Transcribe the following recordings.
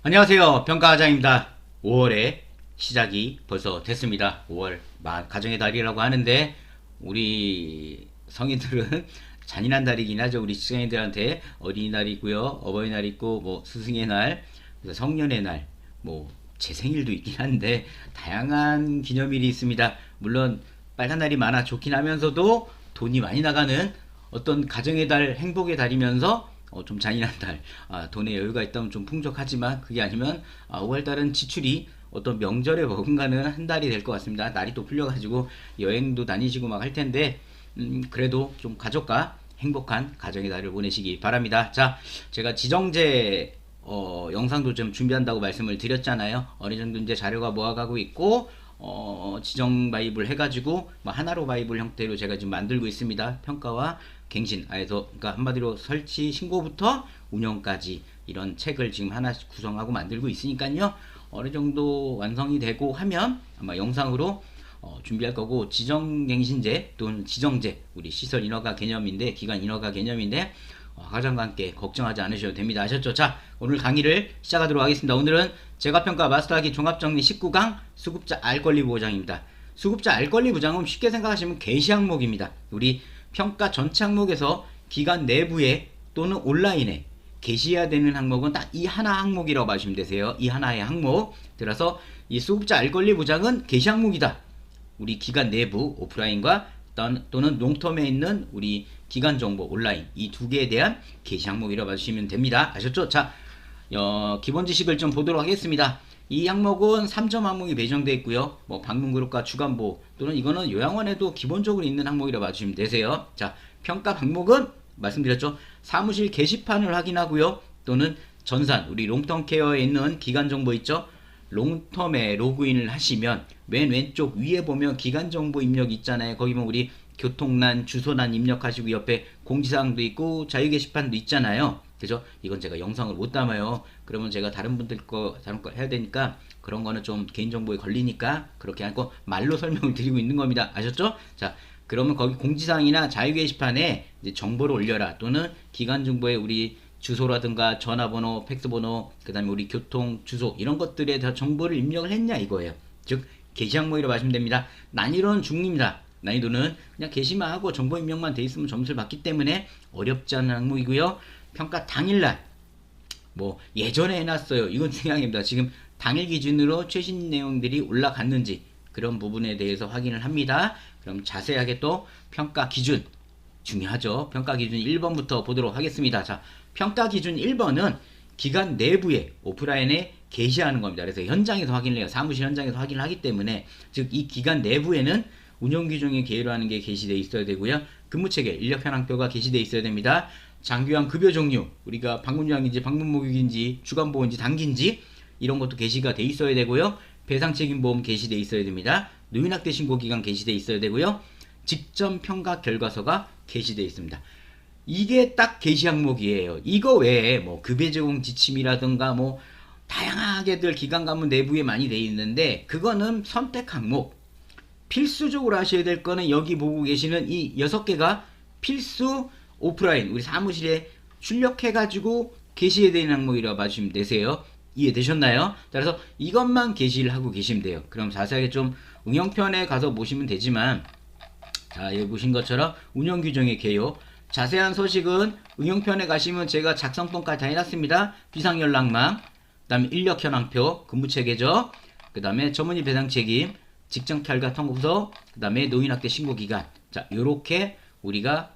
안녕하세요. 평가과장입니다. 5월에 시작이 벌써 됐습니다. 5월 가정의 달이라고 하는데 우리 성인들은 잔인한 달이긴 하죠. 우리 직장인들한테 어린이날이 있고요. 어버이날 있고 뭐 스승의 날, 그래서 성년의 날, 뭐 제 생일도 있긴 한데 다양한 기념일이 있습니다. 물론 빨간 날이 많아 좋긴 하면서도 돈이 많이 나가는 어떤 가정의 달, 행복의 달이면서 좀 잔인한 달, 돈에 여유가 있다면 좀 풍족하지만 그게 아니면 5월달은 지출이 어떤 명절에 버금가는 한 달이 될 것 같습니다. 날이 또 풀려가지고 여행도 다니시고 막 할 텐데 그래도 좀 가족과 행복한 가정의 달을 보내시기 바랍니다. 자, 제가 지정제 영상도 좀 준비한다고 말씀을 드렸잖아요. 어느 정도 이제 자료가 모아가고 있고 지정 바이블 해가지고 뭐 하나로 바이블 형태로 제가 지금 만들고 있습니다. 평가와 갱신, 그래서 그러니까 한마디로 설치 신고부터 운영까지 이런 책을 지금 하나씩 구성하고 만들고 있으니까요. 어느 정도 완성이 되고 하면 아마 영상으로 준비할 거고, 지정갱신제 또는 지정제, 우리 시설 인허가 개념인데, 기간 인허가 개념인데 가장과 함께 걱정하지 않으셔도 됩니다. 아셨죠? 자, 오늘 강의를 시작하도록 하겠습니다. 오늘은 제과평가 마스터하기 종합정리 19강 수급자 알권리 보장입니다. 수급자 알권리 보장은 쉽게 생각하시면 게시 항목입니다. 우리 평가 전체 항목에서 기관 내부에 또는 온라인에 게시해야 되는 항목은 딱 이 하나 항목이라고 봐주시면 되세요. 이 하나의 항목. 따라서 이 수급자 알권리 보장은 게시 항목이다. 우리 기관 내부 오프라인과 또는 롱텀에 있는 우리 기관 정보 온라인, 이 두 개에 대한 게시 항목이라고 봐주시면 됩니다. 아셨죠? 자, 기본 지식을 좀 보도록 하겠습니다. 이 항목은 3점 항목이 배정되어 있고요. 뭐 방문 그룹과 주간보 또는 이거는 요양원에도 기본적으로 있는 항목이라고 봐주시면 되세요. 자, 평가 항목은 말씀드렸죠. 사무실 게시판을 확인하고요. 또는 전산, 우리 롱텀 케어에 있는 기관 정보 있죠. 롱텀에 로그인을 하시면 맨 왼쪽 위에 보면 기관 정보 입력 있잖아요. 거기 보면 우리 교통난, 주소난 입력하시고 옆에 공지사항도 있고 자유 게시판도 있잖아요. 그죠? 이건 제가 영상을 못 담아요. 그러면 제가 다른 거 해야 되니까 그런 거는 좀 개인정보에 걸리니까 그렇게 하고 말로 설명을 드리고 있는 겁니다. 아셨죠? 자, 그러면 거기 공지사항이나 자유 게시판에 이제 정보를 올려라 또는 기관 정보에 우리 주소라든가 전화번호, 팩스번호, 그 다음에 우리 교통 주소 이런 것들에 다 정보를 입력을 했냐 이거예요. 즉 게시 항목이라고 하시면 됩니다. 난이도는 중입니다. 난이도는 그냥 게시만 하고 정보 입력만 돼 있으면 점수를 받기 때문에 어렵지 않은 항목이고요. 평가 당일날 뭐 예전에 해놨어요. 이건 중요한 겁니다. 지금 당일 기준으로 최신 내용들이 올라갔는지 그런 부분에 대해서 확인을 합니다. 그럼 자세하게 또 평가 기준 중요하죠. 평가 기준 1번부터 보도록 하겠습니다. 자, 평가 기준 1번은 기관 내부에 오프라인에 게시하는 겁니다. 그래서 현장에서 확인을 해요. 사무실 현장에서 확인을 하기 때문에 즉 이 기관 내부에는 운영 규정에 게시하는 게 게시되어 있어야 되고요. 근무체계, 인력 현황표가 게시되어 있어야 됩니다. 장기간 급여 종류, 우리가 방문요양인지 방문 목욕인지 주간보호인지 단기인지 이런 것도 게시가 돼 있어야 되고요. 배상책임보험 게시돼 있어야 됩니다. 노인학대 신고 기간 게시돼 있어야 되고요. 직전 평가 결과서가 게시되어 있습니다. 이게 딱 게시 항목이에요. 이거 외에 뭐 급여 제공 지침이라든가 뭐 다양하게들 기관 간부 내부에 많이 돼 있는데 그거는 선택 항목. 필수적으로 하셔야 될 거는 여기 보고 계시는 이 6개가 필수 오프라인 우리 사무실에 출력해가지고 게시해야 되는 항목이라고 봐주시면 되세요. 이해되셨나요? 그래서 이것만 게시를 하고 계시면 돼요. 그럼 자세하게 좀 응용편에 가서 보시면 되지만 자, 여기 보신 것처럼 운영 규정의 개요. 자세한 소식은 응용편에 가시면 제가 작성본까지 다 해놨습니다. 비상연락망, 그 다음에 인력 현황표, 근무체계죠. 그 다음에 전문의 배상 책임, 직장 결과 통보서, 그 다음에 노인학대 신고기간. 자, 요렇게 우리가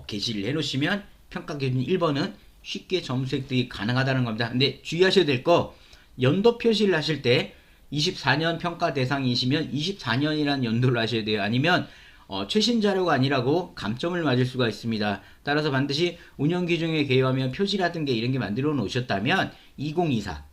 게시를 해놓으시면 평가 기준 1번은 쉽게 점수 획득이 가능하다는 겁니다. 근데 주의하셔야 될 거, 연도 표시를 하실 때 24년 평가 대상이시면 24년이라는 연도를 하셔야 돼요. 아니면 최신 자료가 아니라고 감점을 맞을 수가 있습니다. 따라서 반드시 운영 규정에 개요하면 표지라든가 이런 게 만들어 놓으셨다면 2024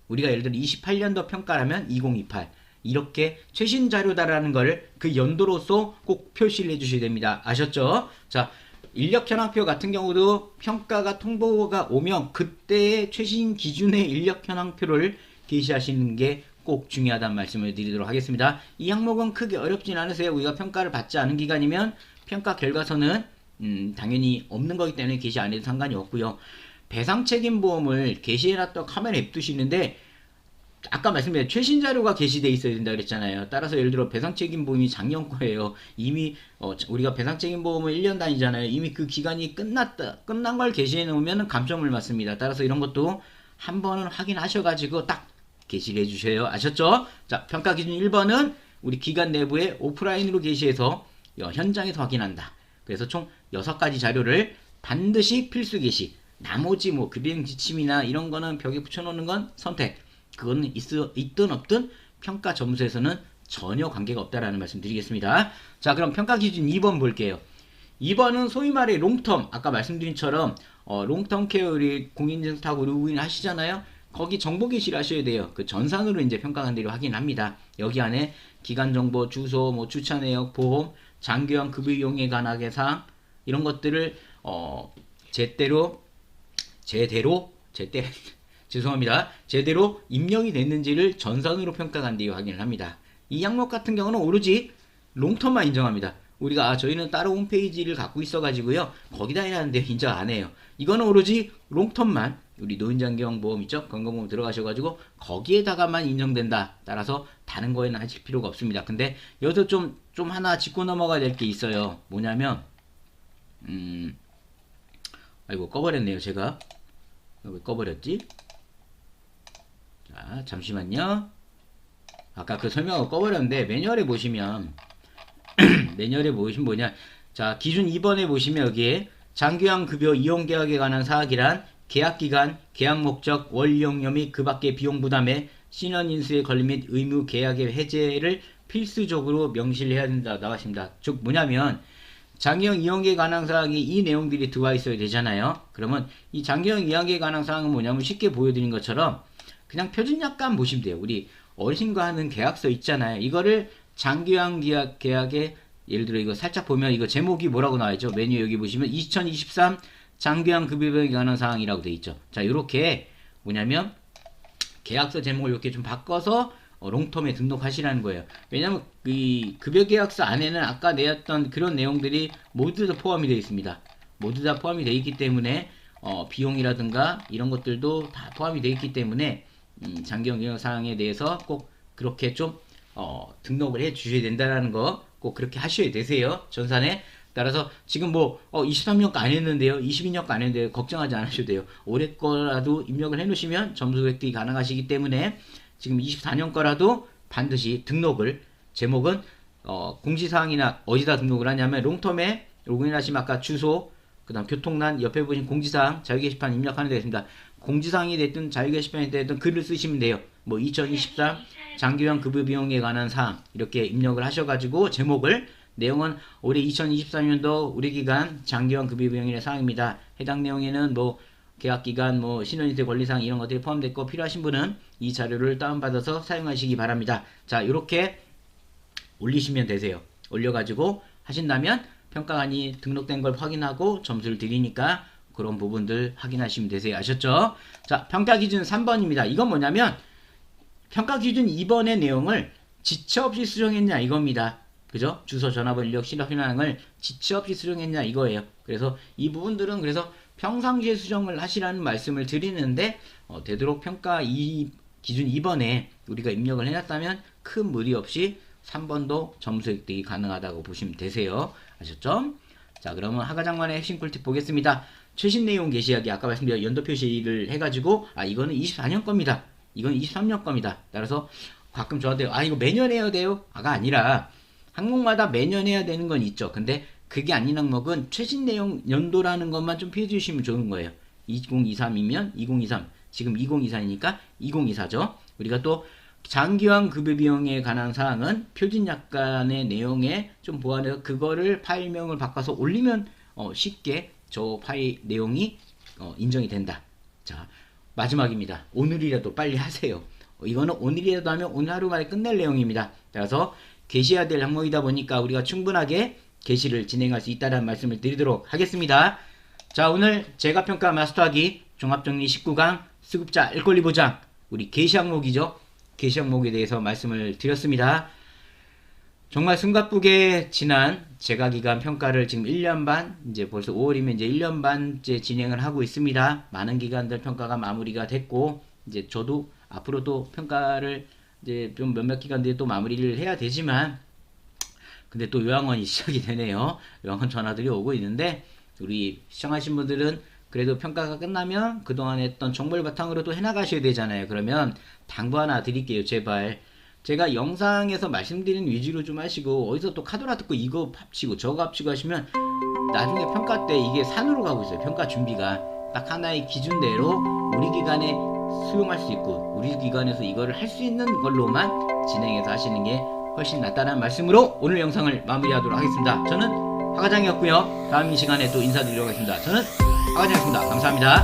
우리가 예를 들어 28년도 평가라면 2028 이렇게 최신 자료다라는 걸 그 연도로서 꼭 표시를 해주셔야 됩니다. 아셨죠? 자, 인력 현황표 같은 경우도 평가가 통보가 오면 그때의 최신 기준의 인력 현황표를 게시하시는 게 꼭 중요하다는 말씀을 드리도록 하겠습니다. 이 항목은 크게 어렵진 않으세요. 우리가 평가를 받지 않은 기간이면 평가 결과서는 당연히 없는 거기 때문에 게시 안 해도 상관이 없고요. 배상책임보험을 게시해놨던 카메라 냅두시는데 아까 말씀드린 최신 자료가 게시돼 있어야 된다 그랬잖아요. 따라서 예를 들어 배상책임보험이 작년 거예요. 이미 우리가 배상책임보험을 1년 다니잖아요. 이미 그 기간이 끝난 걸 게시해 놓으면 감점을 맞습니다. 따라서 이런 것도 한 번은 확인하셔가지고 딱 게시를 해주셔요. 아셨죠? 자, 평가 기준 1번은 우리 기관 내부에 오프라인으로 게시해서 현장에서 확인한다. 그래서 총 6가지 자료를 반드시 필수 게시. 나머지 뭐 급여행 지침이나 이런 거는 벽에 붙여놓는 건 선택. 그거는 있든 없든 평가 점수에서는 전혀 관계가 없다라는 말씀 드리겠습니다. 자, 그럼 평가 기준 2번 볼게요. 2번은 소위 말해 롱텀, 아까 말씀드린 처럼 롱텀 케어 우리 공인인증서 타고 로그인 하시잖아요. 거기 정보 게시를 하셔야 돼요. 그 전산으로 이제 평가관들이 확인합니다. 여기 안에 기간 정보, 주소, 뭐 주차 내역, 보험, 장기형 급여 이용에 관한 사항 이런 것들을 제대로 죄송합니다. 제대로 입력이 됐는지를 전산으로 평가관들이 확인을 합니다. 이 항목 같은 경우는 오로지 롱텀만 인정합니다. 우리가 저희는 따로 홈페이지를 갖고 있어가지고요. 거기다 해야 하는데 인정 안 해요. 이거는 오로지 롱텀만 우리 노인장기형 보험 있죠? 건강보험 들어가셔가지고 거기에다가만 인정된다. 따라서 다른 거에는 하실 필요가 없습니다. 근데 여기서 좀 하나 짚고 넘어가야 될 게 있어요. 뭐냐면 아이고 꺼버렸네요. 제가 왜 꺼버렸지? 자, 잠시만요. 아까 그 설명을 꺼버렸는데 매뉴얼에 보시면 뭐냐, 자, 기준 2번에 보시면 여기에 장기형 급여 이용 계약에 관한 사항이란 계약기간, 계약 목적, 원이용료 및 그 밖의 비용 부담에 신원 인수의 권리 및 의무 계약의 해제를 필수적으로 명시를 해야 된다 나왔습니다. 즉 뭐냐면 장기형 이용에 관한 사항이 이 내용들이 들어와 있어야 되잖아요. 그러면 이 장기형 이용에 관한 사항은 뭐냐면 쉽게 보여드린 것처럼 그냥 표준약관 보시면 돼요. 우리 어르신과 하는 계약서 있잖아요. 이거를 장기형 계약에 예를 들어 이거 살짝 보면 이거 제목이 뭐라고 나와있죠? 메뉴 여기 보시면 2023 장기형 급여에 관한 사항이라고 되어 있죠. 자, 이렇게 뭐냐면 계약서 제목을 이렇게 좀 바꿔서 롱텀에 등록하시라는 거예요. 왜냐면 이 급여계약서 안에는 아까 내었던 그런 내용들이 모두 다 포함이 되어 있습니다. 모두 다 포함이 되어 있기 때문에 비용이라든가 이런 것들도 다 포함이 되어 있기 때문에 장기형 이용 사항에 대해서 꼭 그렇게 좀 등록을 해 주셔야 된다는 거 꼭 그렇게 하셔야 되세요. 전산에. 따라서 지금 뭐 23년 거 안 했는데요. 22년 거 안 했는데요. 걱정하지 않으셔도 돼요. 올해 거라도 입력을 해 놓으시면 점수 획득이 가능하시기 때문에 지금 24년 거라도 반드시 등록을 제목은 공지사항이나 어디다 등록을 하냐면 롱텀에 로그인 하시면 아까 주소 그 다음 교통난 옆에 보신 공지사항 자유게시판 입력하는 데 있습니다. 공지사항이 됐든 자유게시판이 됐든 글을 쓰시면 돼요. 뭐 2023 장기형 급여 비용에 관한 사항 이렇게 입력을 하셔가지고 제목을 내용은 올해 2023년도 우리기간 장기형 급여 비용의 사항입니다. 해당 내용에는 뭐 계약기간 뭐 신원인세 권리사항 이런 것들이 포함됐고 필요하신 분은 이 자료를 다운받아서 사용하시기 바랍니다. 자, 이렇게 올리시면 되세요. 올려가지고 하신다면 평가관이 등록된 걸 확인하고 점수를 드리니까 그런 부분들 확인하시면 되세요. 아셨죠? 자, 평가 기준 3번입니다. 이건 뭐냐면 평가 기준 2번의 내용을 지체 없이 수정했냐 이겁니다. 그죠? 주소, 전화번호, 인력, 실력, 현황을 지체 없이 수정했냐 이거예요. 그래서 이 부분들은 그래서 평상시에 수정을 하시라는 말씀을 드리는데 되도록 평가 기준 2번에 우리가 입력을 해놨다면 큰 무리 없이 3번도 점수 획득이 가능하다고 보시면 되세요. 아셨죠? 자, 그러면 하가장관의 핵심 꿀팁 보겠습니다. 최신 내용 게시하기 아까 말씀드린 연도 표시를 해가지고 이거는 24년 겁니다. 이건 23년 겁니다. 따라서 가끔 저한테 이거 매년 해야 돼요? 가 아니라 항목마다 매년 해야 되는 건 있죠. 근데 그게 아닌 항목은 최신 내용 연도라는 것만 좀 피해 주시면 좋은 거예요. 2023이면 2023 지금 2024니까 2024죠. 우리가 또 장기형 급여 비용에 관한 사항은 표준약관의 내용에 좀 보완해서 그거를 파일명을 바꿔서 올리면 쉽게 저 파일 내용이 인정이 된다. 자, 마지막입니다. 오늘이라도 빨리 하세요. 이거는 오늘이라도 하면 오늘 하루 만에 끝낼 내용입니다. 따라서 게시해야 될 항목이다 보니까 우리가 충분하게 게시를 진행할 수 있다는 말씀을 드리도록 하겠습니다. 자, 오늘 제가 평가 마스터하기 종합정리 19강 수급자 알권리 보장 우리 게시 항목이죠. 게시 항목에 대해서 말씀을 드렸습니다. 정말 숨가쁘게 지난 재가기간 평가를 지금 1년 반, 이제 벌써 5월이면 이제 1년 반째 진행을 하고 있습니다. 많은 기관들 평가가 마무리가 됐고, 이제 저도 앞으로도 평가를 이제 좀 몇몇 기관들이 또 마무리를 해야 되지만, 근데 또 요양원이 시작이 되네요. 요양원 전화들이 오고 있는데, 우리 시청하신 분들은 그래도 평가가 끝나면 그동안 했던 정보를 바탕으로 또 해나가셔야 되잖아요. 그러면 당부 하나 드릴게요. 제발. 제가 영상에서 말씀드리는 위주로 좀 하시고, 어디서 또 카더라 듣고 이거 합치고 저거 합치고 하시면 나중에 평가 때 이게 산으로 가고 있어요. 평가 준비가. 딱 하나의 기준대로 우리 기관에 수용할 수 있고, 우리 기관에서 이거를 할 수 있는 걸로만 진행해서 하시는 게 훨씬 낫다는 말씀으로 오늘 영상을 마무리하도록 하겠습니다. 저는 하과장이었고요. 다음 이 시간에 또 인사드리도록 하겠습니다. 저는 하과장이었습니다. 감사합니다.